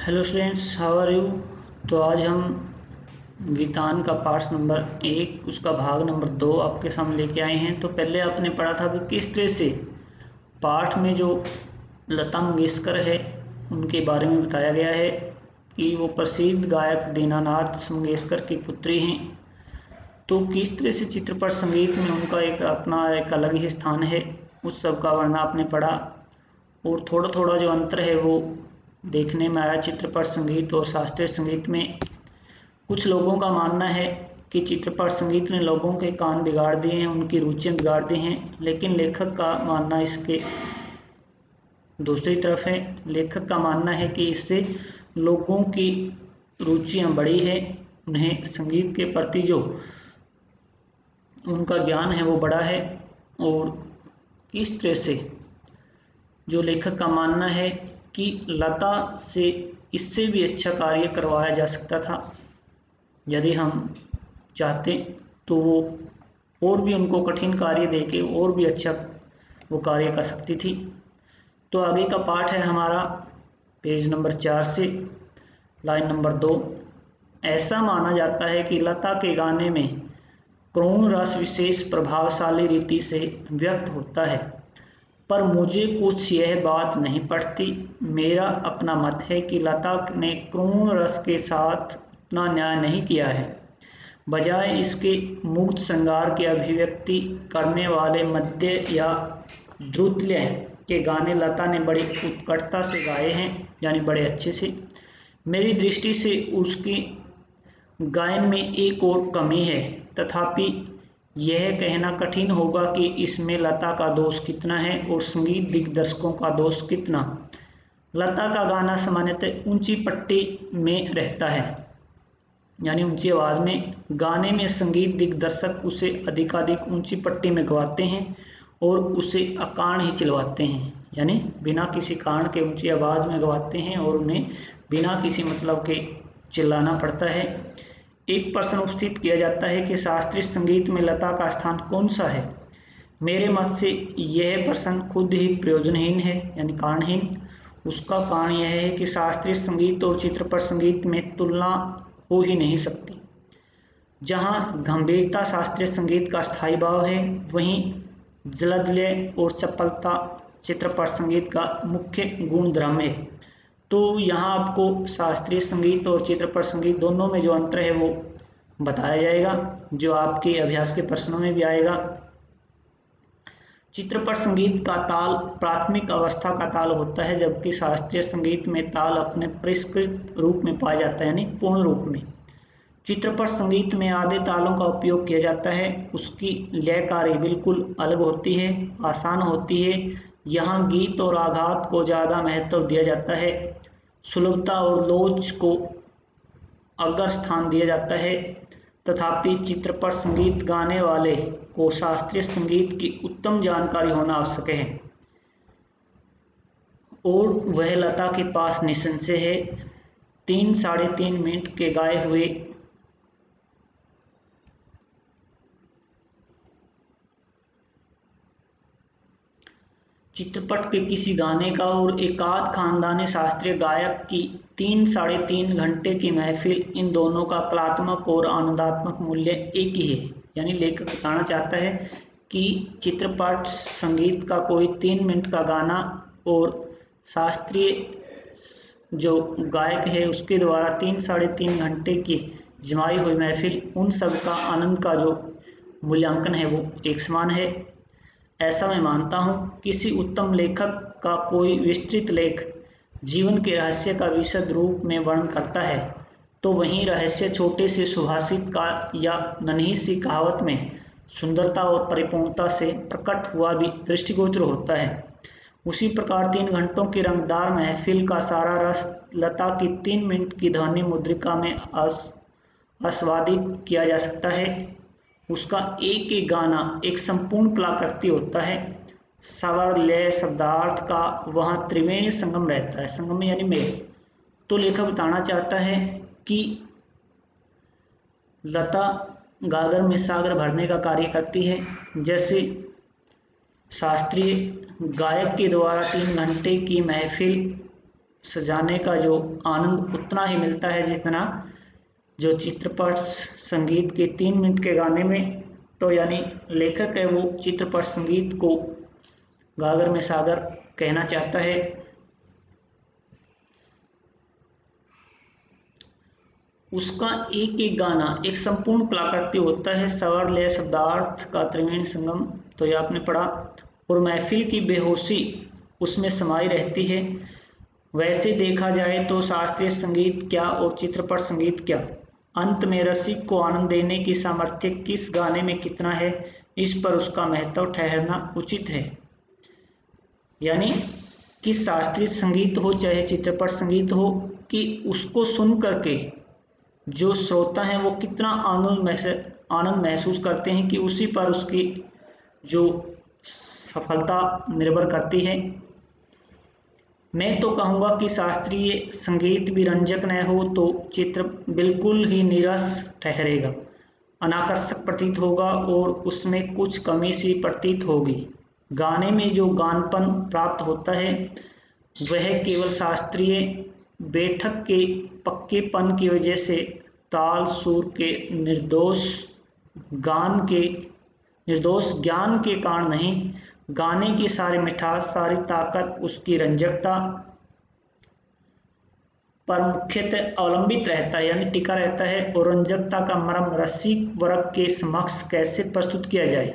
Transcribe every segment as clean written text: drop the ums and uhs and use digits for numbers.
Hello students, how are you. तो आज हम गीतान का पार्ट नंबर 1 उसका भाग नंबर 2 आपके सामने लेके आए हैं। तो पहले आपने पढ़ा था कि किस तरह से पाठ में जो लता मंगेशकर है उनके बारे में बताया गया है कि वो प्रसिद्ध गायक दीनानाथ मंगेशकर की पुत्री हैं। तो किस तरह से चित्रपट संगीत में उनका एक अलग ही स्थान है, उस सब का वर्णन आपने पढ़ा। और थोड़ा थोड़ा जो अंतर है वो देखने में आया चित्रपट संगीत और शास्त्रीय संगीत में। कुछ लोगों का मानना है कि चित्रपट संगीत ने लोगों के कान बिगाड़ दिए हैं, उनकी रुचियां बिगाड़ दी हैं, लेकिन लेखक का मानना इसके दूसरी तरफ है। लेखक का मानना है कि इससे लोगों की रुचियां बढ़ी है, उन्हें संगीत के प्रति जो उनका ज्ञान है वो बढ़ा है। और किस तरह से जो लेखक का मानना है कि लता से इससे भी अच्छा कार्य करवाया जा सकता था, यदि हम चाहते तो वो और भी उनको कठिन कार्य देके और भी अच्छा वो कार्य कर सकती थी। तो आगे का पाठ है हमारा पेज नंबर 4 से लाइन नंबर 2। ऐसा माना जाता है कि लता के गाने में करुण रस विशेष प्रभावशाली रीति से व्यक्त होता है, पर मुझे कुछ यह बात नहीं पटती। मेरा अपना मत है कि लता ने करुण रस के साथ उतना न्याय नहीं किया है। बजाय इसके मुग्ध श्रृंगार की अभिव्यक्ति करने वाले मध्य या द्रुतलय के गाने लता ने बड़ी उत्कटता से गाए हैं, यानी बड़े अच्छे से। मेरी दृष्टि से उसके गायन में एक और कमी है, तथापि यह कहना कठिन होगा कि इसमें लता का दोष कितना है और संगीत दिग्दर्शकों का दोष कितना। लता का गाना सामान्यतः ऊंची पट्टी में रहता है, यानी ऊंची आवाज़ में। गाने में संगीत दिग्दर्शक उसे अधिकाधिक ऊंची पट्टी में गवाते हैं और उसे अकारण ही चिलवाते हैं, यानी बिना किसी कारण के ऊंची आवाज़ में गवाते हैं और उन्हें बिना किसी मतलब के चिल्लाना पड़ता है। एक प्रश्न उपस्थित किया जाता है कि शास्त्रीय संगीत में लता का स्थान कौन सा है। मेरे मत से यह प्रश्न खुद ही प्रयोजनहीन है, यानी कारणहीन। उसका कारण यह है कि शास्त्रीय संगीत और चित्रपट संगीत में तुलना हो ही नहीं सकती। जहाँ गंभीरता शास्त्रीय संगीत का स्थायी भाव है, वहीं जलदलय और चपलता चित्रपट संगीत का मुख्य गुणधर्म है। तो यहाँ आपको शास्त्रीय संगीत और चित्रपट संगीत दोनों में जो अंतर है वो बताया जाएगा, जो आपके अभ्यास के प्रश्नों में भी आएगा। चित्रपट संगीत का ताल प्राथमिक अवस्था का ताल होता है, जबकि शास्त्रीय संगीत में ताल अपने परिष्कृत रूप में पाया जाता है, यानी पूर्ण रूप में। चित्रपट संगीत में आधे तालों का उपयोग किया जाता है, उसकी लयकारी बिल्कुल अलग होती है, आसान होती है। यहाँ गीत और आघात को ज़्यादा महत्व दिया जाता है, सुलभता और लोच को अग्र स्थान दिया जाता है। तथापि चित्रपट संगीत गाने वाले को शास्त्रीय संगीत की उत्तम जानकारी होना आवश्यक है, और वह लता के पास निसंशय है। 3-3.5 मिनट के गाए हुए चित्रपट के किसी गाने का और एकाध खानदानी शास्त्रीय गायक की 3-3.5 घंटे की महफिल, इन दोनों का कलात्मक और आनंदात्मक मूल्य एक ही है। यानी लेखक बताना चाहता है कि चित्रपट संगीत का कोई 3 मिनट का गाना और शास्त्रीय जो गायक है उसके द्वारा 3-3.5 घंटे की जमाई हुई महफिल, उन सब का आनंद का जो मूल्यांकन है वो एक समान है। ऐसा मैं मानता हूँ। किसी उत्तम लेखक का कोई विस्तृत लेख जीवन के रहस्य का विशद रूप में वर्णन करता है, तो वहीं रहस्य छोटे से सुभाषित का या नन्ही सी कहावत में सुंदरता और परिपूर्णता से प्रकट हुआ भी दृष्टिगोचर होता है। उसी प्रकार 3 घंटों की रंगदार महफिल का सारा रस लता की 3 मिनट की ध्वनि मुद्रिका में आस्वादित किया जा सकता है। उसका एक एक गाना एक संपूर्ण कलाकृति होता है। स्वर लय शब्दार्थ का वहाँ त्रिवेणी संगम रहता है, संगम यानी मेल। तो लेखक बताना चाहता है कि लता गागर में सागर भरने का कार्य करती है। जैसे शास्त्रीय गायक के द्वारा 3 घंटे की महफिल सजाने का जो आनंद उतना ही मिलता है जितना जो चित्रपट संगीत के 3 मिनट के गाने में। तो यानी लेखक है वो चित्रपट संगीत को गागर में सागर कहना चाहता है। उसका एक एक गाना एक संपूर्ण कलाकृति होता है, स्वर लय शब्दार्थ का त्रिवेणी संगम, तो ये आपने पढ़ा। और महफिल की बेहोशी उसमें समाई रहती है। वैसे देखा जाए तो शास्त्रीय संगीत क्या और चित्रपट संगीत क्या, अंत में रसिक को आनंद देने की सामर्थ्य किस गाने में कितना है, इस पर उसका महत्व ठहरना उचित है। यानी कि शास्त्रीय संगीत हो चाहे चित्रपट संगीत हो, कि उसको सुन करके जो श्रोता हैं वो कितना आनंद महसूस करते हैं, कि उसी पर उसकी जो सफलता निर्भर करती है। मैं तो कहूँगा कि शास्त्रीय संगीत भी रंजक न हो तो चित्र बिल्कुल ही नीरस ठहरेगा, अनाकर्षक प्रतीत होगा और उसमें कुछ कमी सी प्रतीत होगी। गाने में जो गानपन प्राप्त होता है वह केवल शास्त्रीय बैठक के पक्केपन की वजह से, ताल सुर के निर्दोष ज्ञान के कारण नहीं। गाने की सारी मिठास, सारी ताकत उसकी रंजकता पर मुख्यतः अवलंबित रहता है, यानी टिका रहता है। और रंजकता का मर्म रसिक वर्ग के समक्ष कैसे प्रस्तुत किया जाए,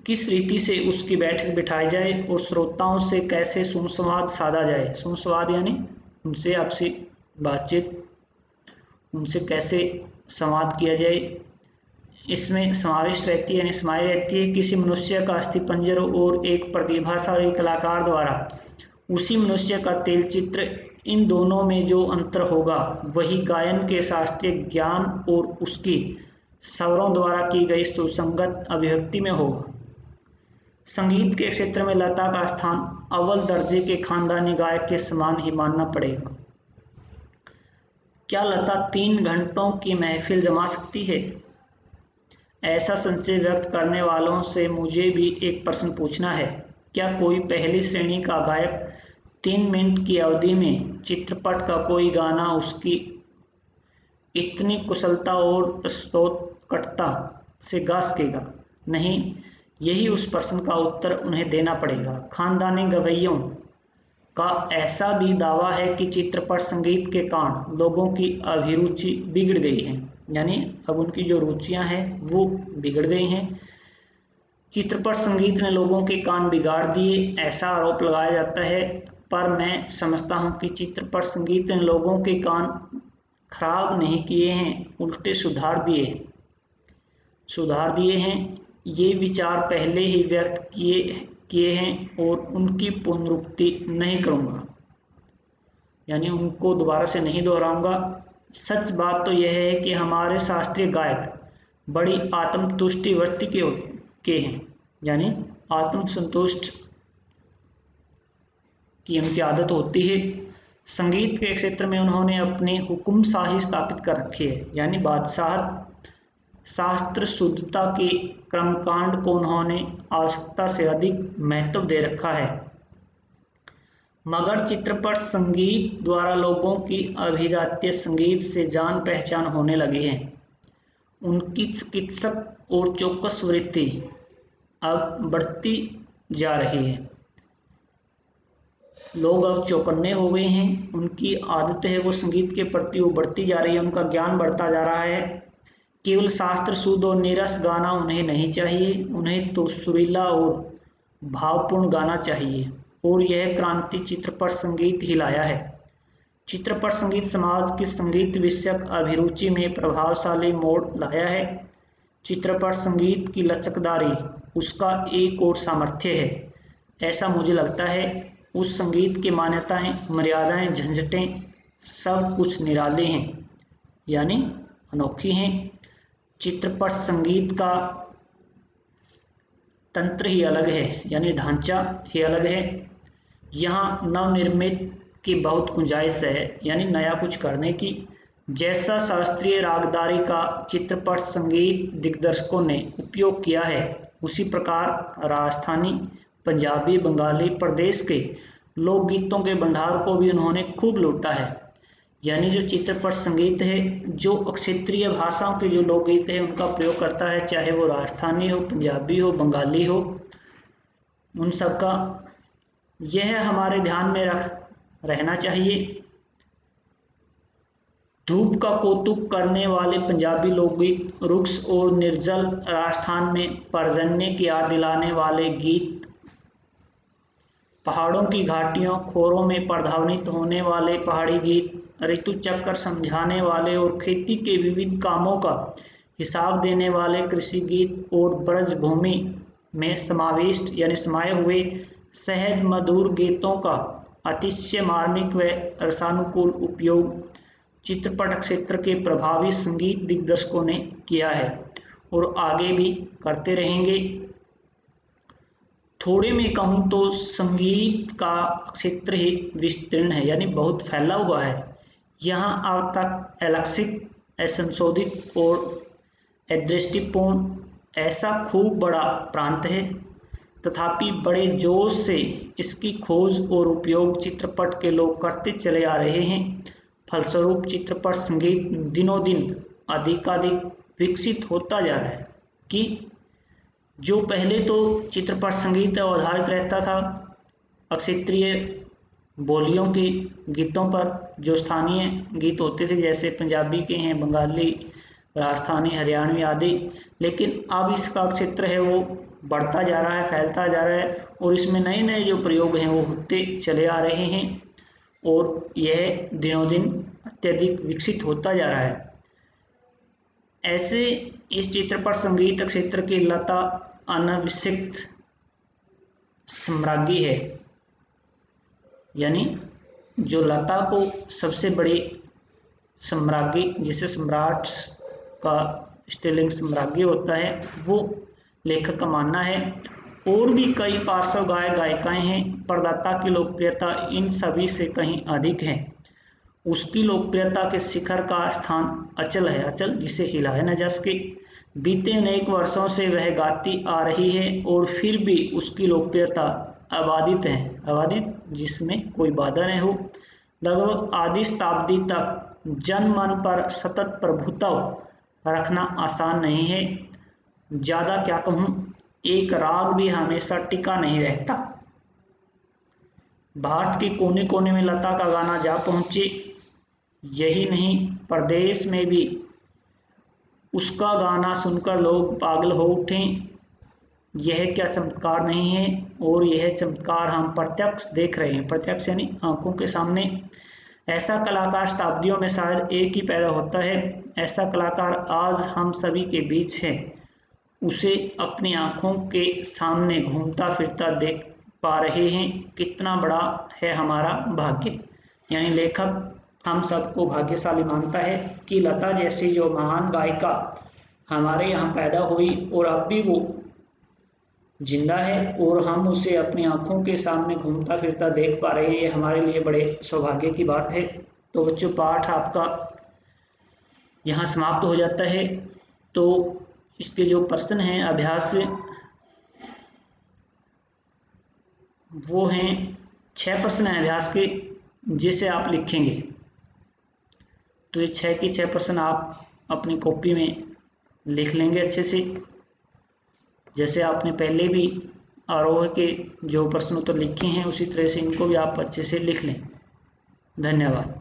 किस रीति से उसकी बैठक बिठाई जाए और श्रोताओं से कैसे सुसंवाद साधा जाए। सुसंवाद यानी उनसे आपसी बातचीत, उनसे कैसे संवाद किया जाए, इसमें समाविष्ट रहती है, यानी समाई रहती है। किसी मनुष्य का अस्थिपंजर और एक प्रतिभाशाली कलाकार द्वारा उसी मनुष्य का तेल चित्र, इन दोनों में जो अंतर होगा वही गायन के शास्त्रीय ज्ञान और उसकी स्वरों द्वारा की गई सुसंगत अभिव्यक्ति में होगा। संगीत के क्षेत्र में लता का स्थान अव्वल दर्जे के खानदानी गायक के समान ही मानना पड़ेगा। क्या लता 3 घंटों की महफिल जमा सकती है? ऐसा संशय व्यक्त करने वालों से मुझे भी एक प्रश्न पूछना है। क्या कोई पहली श्रेणी का गायक 3 मिनट की अवधि में चित्रपट का कोई गाना उसकी इतनी कुशलता और प्रस्तोत्कटता से गा सकेगा? नहीं, यही उस प्रश्न का उत्तर उन्हें देना पड़ेगा। खानदानी गवैयों का ऐसा भी दावा है कि चित्रपट संगीत के कारण लोगों की अभिरुचि बिगड़ गई है, यानी अब उनकी जो रुचियां हैं वो बिगड़ गई हैं। चित्रपट संगीत ने लोगों के कान बिगाड़ दिए, ऐसा आरोप लगाया जाता है, पर मैं समझता हूं कि चित्रपट संगीत ने लोगों के कान खराब नहीं किए हैं, उल्टे सुधार दिए हैं। ये विचार पहले ही व्यक्त किए हैं और उनकी पुनरुक्ति नहीं करूँगा, यानी उनको दोबारा से नहीं दोहराऊंगा। सच बात तो यह है कि हमारे शास्त्रीय गायक बड़ी आत्मतुष्टि वृत्ति के हैं, यानी आत्मसंतुष्ट की उनकी आदत होती है। संगीत के क्षेत्र में उन्होंने अपनी हुकुमशाही स्थापित कर रखी है, यानी बादशाहत। शास्त्र शुद्धता के कर्मकांड को उन्होंने आवश्यकता से अधिक महत्व दे रखा है। मगर चित्रपट संगीत द्वारा लोगों की अभिजातीय संगीत से जान पहचान होने लगी है। उनकी चिकित्सक और चौकस वृत्ति अब बढ़ती जा रही है। लोग अब चौकन्ने हो गए हैं, उनकी आदत है वो संगीत के प्रति वो बढ़ती जा रही है, उनका ज्ञान बढ़ता जा रहा है। केवल शास्त्र शुद्ध और नीरस गाना उन्हें नहीं चाहिए, उन्हें तो सुरीला और भावपूर्ण गाना चाहिए। और यह क्रांति चित्रपट संगीत ही लाया है। चित्रपट संगीत समाज की संगीत विषयक अभिरुचि में प्रभावशाली मोड़ लाया है। चित्रपट संगीत की लचकदारी उसका एक और सामर्थ्य है, ऐसा मुझे लगता है। उस संगीत की मान्यताएं, मर्यादाएं, झंझटें सब कुछ निराले हैं, यानी अनोखी हैं। चित्रपट संगीत का तंत्र ही अलग है, यानी ढांचा ही अलग है। यहाँ नवनिर्मित की बहुत गुंजाइश है, यानी नया कुछ करने की। जैसा शास्त्रीय रागदारी का चित्रपट संगीत दिग्दर्शकों ने उपयोग किया है, उसी प्रकार राजस्थानी, पंजाबी, बंगाली प्रदेश के लोकगीतों के भंडार को भी उन्होंने खूब लूटा है। यानी जो चित्रपट संगीत है, जो क्षेत्रीय भाषाओं के जो लोकगीत है उनका प्रयोग करता है, चाहे वो राजस्थानी हो, पंजाबी हो, बंगाली हो, उन सब का यह हमारे ध्यान में रहना चाहिए। धूप का कौतुक करने वाले पंजाबी लोकगीत, रुक्ष और निर्जल राजस्थान में पर्जन्य की याद दिलाने वाले गीत, पहाड़ों की घाटियों खोरों में प्रधावित होने वाले पहाड़ी गीत, ऋतु चक्र समझाने वाले और खेती के विविध कामों का हिसाब देने वाले कृषि गीत, और ब्रज भूमि में समाविष्ट यानी समाये हुए सहज मधुर गीतों का अतिशय मार्मिक व रसानुकूल उपयोग चित्रपट क्षेत्र के प्रभावी संगीत दिग्दर्शकों ने किया है और आगे भी करते रहेंगे। थोड़े में कहूँ तो संगीत का क्षेत्र ही विस्तीर्ण है, यानी बहुत फैला हुआ है। यहाँ अब तक अलैक्सिक, असंशोधित और अदृष्टिपूर्ण ऐसा खूब बड़ा प्रांत है, तथापि बड़े जोश से इसकी खोज और उपयोग चित्रपट के लोग करते चले आ रहे हैं। फलस्वरूप चित्रपट संगीत दिनों दिन अधिकाधिक विकसित होता जा रहा है कि जो पहले तो चित्रपट संगीत आधारित रहता था क्षेत्रीय बोलियों के गीतों पर, जो स्थानीय गीत होते थे जैसे पंजाबी के हैं, बंगाली, राजस्थानी, हरियाणवी आदि, लेकिन अब इसका क्षेत्र है वो बढ़ता जा रहा है, फैलता जा रहा है और इसमें नए नए जो प्रयोग हैं वो होते चले आ रहे हैं और यह दिनों दिन अत्यधिक विकसित होता जा रहा है। ऐसे इस चित्रपट संगीत क्षेत्र की लता अनविकसित सम्राज्ञी है, यानी जो लता को सबसे बड़ी सम्राज्ञी, जिसे सम्राट का स्त्रीलिंग सम्राज्ञी होता है, वो लेखक का मानना है। और भी कई पार्श्व गायक गायिकाएं हैं, पर लता की लोकप्रियता इन सभी से कहीं अधिक है। उसकी लोकप्रियता के शिखर का स्थान अचल है, अचल जिसे हिलाया न जा सके। बीते अनेक वर्षों से वह गाती आ रही है और फिर भी उसकी लोकप्रियता अबाधित है, अबाधित जिसमें कोई बाधा न हो। लगभग आधी शताब्दी तक जन मन पर सतत प्रभुत्व रखना आसान नहीं है। ज़्यादा क्या कहूँ, एक राग भी हमेशा टिका नहीं रहता। भारत के कोने कोने में लता का गाना जा पहुँचे, यही नहीं प्रदेश में भी उसका गाना सुनकर लोग पागल हो उठें। यह क्या चमत्कार नहीं है, और यह चमत्कार हम प्रत्यक्ष देख रहे हैं, प्रत्यक्ष यानी आंखों के सामने। ऐसा कलाकार शताब्दियों में शायद एक ही पैदा होता है। ऐसा कलाकार आज हम सभी के बीच है। उसे अपनी आंखों के सामने घूमता फिरता देख पा रहे हैं। कितना बड़ा है हमारा भाग्य। यानी लेखक हम सबको भाग्यशाली मानता है कि लता जैसी जो महान गायिका हमारे यहाँ पैदा हुई और अब भी वो जिंदा है और हम उसे अपनी आंखों के सामने घूमता फिरता देख पा रहे हैं। ये हमारे लिए बड़े सौभाग्य की बात है। तो बच्चों, पाठ आपका यहाँ समाप्त हो जाता है। तो इसके जो प्रश्न हैं अभ्यास, वो हैं 6 प्रश्न हैं अभ्यास के, जिसे आप लिखेंगे। तो ये 6 के 6 प्रश्न आप अपनी कॉपी में लिख लेंगे अच्छे से, जैसे आपने पहले भी आरोह के जो प्रश्न उत्तर लिखे हैं उसी तरह से इनको भी आप अच्छे से लिख लें। धन्यवाद।